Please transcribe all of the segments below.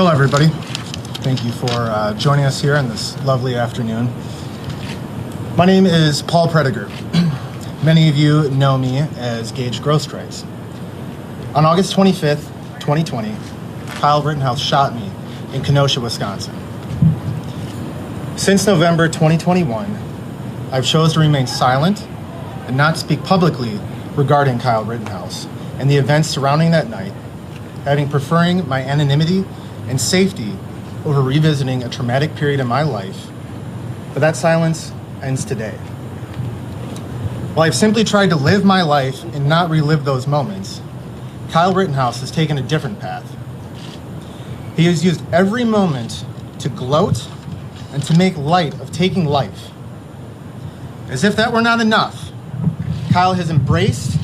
Hello, everybody. Thank you for joining us here on this lovely afternoon. My name is Paul Prediger. Many of you know me as Gaige Grosskreutz. On August 25th, 2020, Kyle Rittenhouse shot me in Kenosha, Wisconsin. Since November 2021, I've chosen to remain silent and not speak publicly regarding Kyle Rittenhouse and the events surrounding that night, preferring my anonymity and safety over revisiting a traumatic period in my life. But that silence ends today. While I've simply tried to live my life and not relive those moments, Kyle Rittenhouse has taken a different path. He has used every moment to gloat and to make light of taking life. As if that were not enough, Kyle has embraced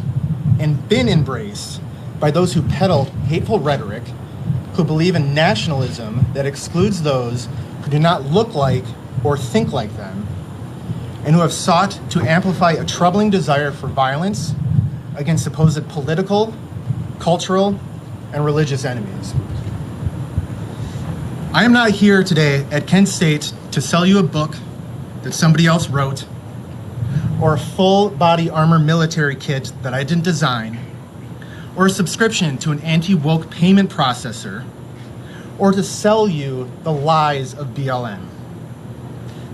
and been embraced by those who peddle hateful rhetoric, who believe in nationalism that excludes those who do not look like or think like them, and who have sought to amplify a troubling desire for violence against supposed political, cultural, and religious enemies. I am not here today at Kent State to sell you a book that somebody else wrote, or a full body armor military kit that I didn't design, or a subscription to an anti-woke payment processor, or to sell you the lies of BLM.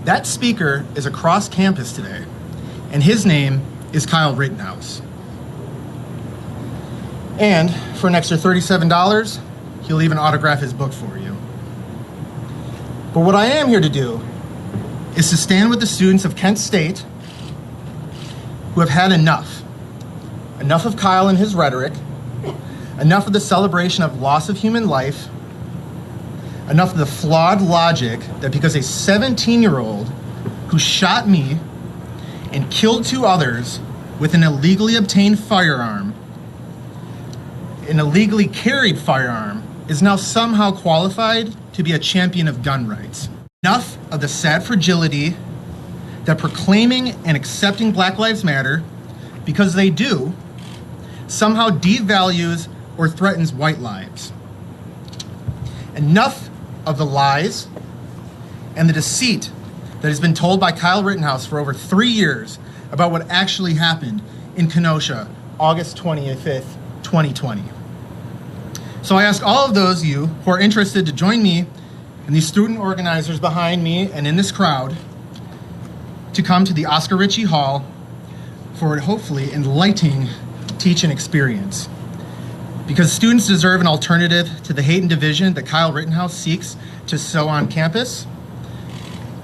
That speaker is across campus today, and his name is Kyle Rittenhouse. And for an extra $37, he'll even autograph his book for you. But what I am here to do is to stand with the students of Kent State who have had enough. Enough of Kyle and his rhetoric, enough of the celebration of loss of human life, enough of the flawed logic that because a 17-year-old who shot me and killed two others with an illegally obtained firearm, an illegally carried firearm, is now somehow qualified to be a champion of gun rights. Enough of the sad fragility that proclaiming and accepting Black Lives Matter, because they do, somehow devalues or threatens white lives. Enough of the lies and the deceit that has been told by Kyle Rittenhouse for over 3 years about what actually happened in Kenosha, August 25th, 2020. So I ask all of those of you who are interested to join me and these student organizers behind me and in this crowd to come to the Oscar Ritchie Hall for a hopefully enlightening teaching experience. Because students deserve an alternative to the hate and division that Kyle Rittenhouse seeks to sow on campus.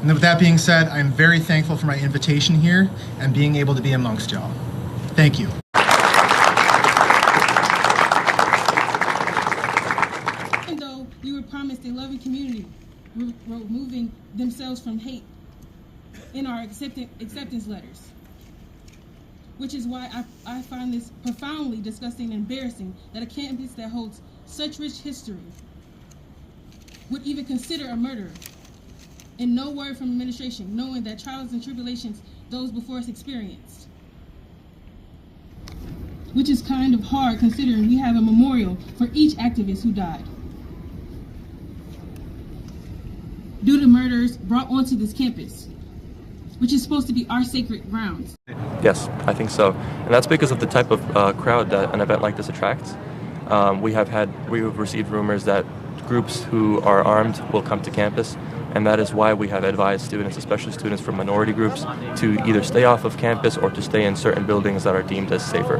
And with that being said, I'm very thankful for my invitation here and being able to be amongst y'all. Thank you. Even though we were promised a loving community, removing themselves from hate in our acceptance letters. Which is why I find this profoundly disgusting and embarrassing that a campus that holds such rich history would even consider a murderer. And no word from administration, knowing that trials and tribulations those before us experienced. Which is kind of hard considering we have a memorial for each activist who died due to murders brought onto this campus, which is supposed to be our sacred grounds. Yes, I think so. And that's because of the type of crowd that an event like this attracts. We've received rumors that groups who are armed will come to campus, and that is why we have advised students, especially students from minority groups, to either stay off of campus or to stay in certain buildings that are deemed as safer.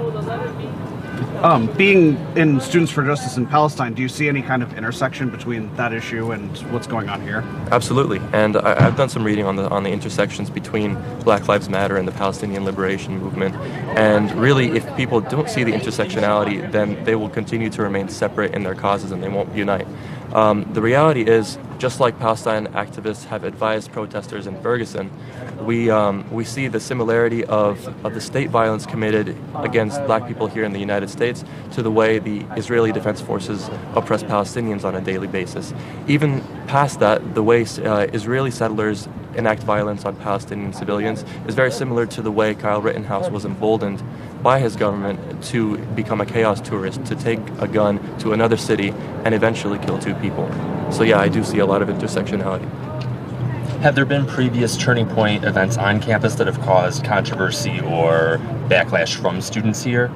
Being in Students for Justice in Palestine, do you see any kind of intersection between that issue and what's going on here? Absolutely, and I've done some reading on the intersections between Black Lives Matter and the Palestinian Liberation Movement, and really if people don't see the intersectionality, then they will continue to remain separate in their causes and they won't unite. The reality is, just like Palestine activists have advised protesters in Ferguson, we see the similarity of the state violence committed against black people here in the United States to the way the Israeli Defense Forces oppress Palestinians on a daily basis. Even past that, the way Israeli settlers enact violence on Palestinian civilians is very similar to the way Kyle Rittenhouse was emboldened by his government to become a chaos tourist, to take a gun to another city and eventually kill 2 people. So yeah, I do see a lot of intersectionality. Have there been previous turning point events on campus that have caused controversy or backlash from students here?